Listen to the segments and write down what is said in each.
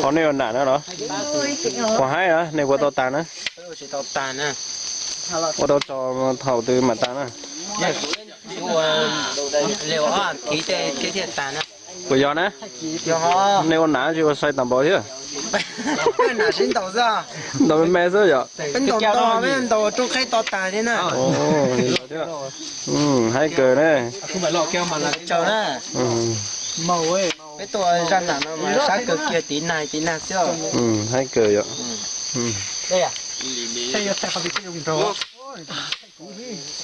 Có nêu nản nữa đó. Có hai á, nêu qua tàu tàn á. Chỉ tàu tàn à. Qua tàu cho thầu từ mặt tàn á. Liệu tí thiệt tàn á. Của giòn á. Nêu nản chưa xoay tầm bò chứ. Nã xin tàu ra. Đâu bên mẹ rồi vậy? Bên tàu to bên tàu trong khai tàu tàn thế nào. Hai cờ đấy. Không phải lọ keo mà là chờ đó. Màu ấy. Cái tôi ra nặng nó mà sát cực kia tí này chứ. Hai cờ vậy. Đây à?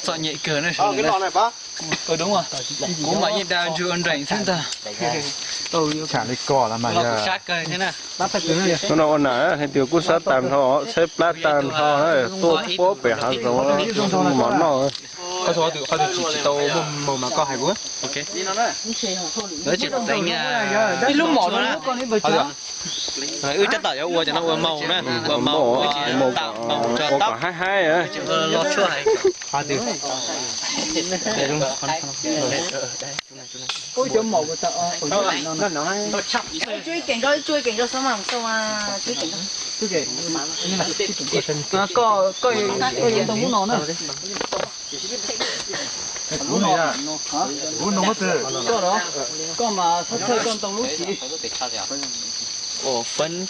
Sợ nhạy cờ này. Cái lọ này bác. Đúng rồi. Cũng mà nhìn đào chưa ăn rảnh thế ta. chả đi cỏ là mà Lọc giờ sát cờ thế nào. Nó nào nã thì tiêu cú sát tàn thọ, xếp lát tàn thọ ấy, tô bố bể hạt giống món nào. có số từ chỉ tàu màu mà có hai bữa Ok. Nó chỉ đánh cái lúc mỏ nó đó. Ừ chắc tỏi cho nó ua màu nè. Ua màu cho có tóc. cả hai á. Lọt chua này. hai từ Ôi chấm màu của tao. Chui cảnh cho sao mà sao à chui cảnh Có cái đồng nó nữa bún này à bún nó mất từ có đó. Có mà thật sự con tàu lúc chỉ. Ồ phân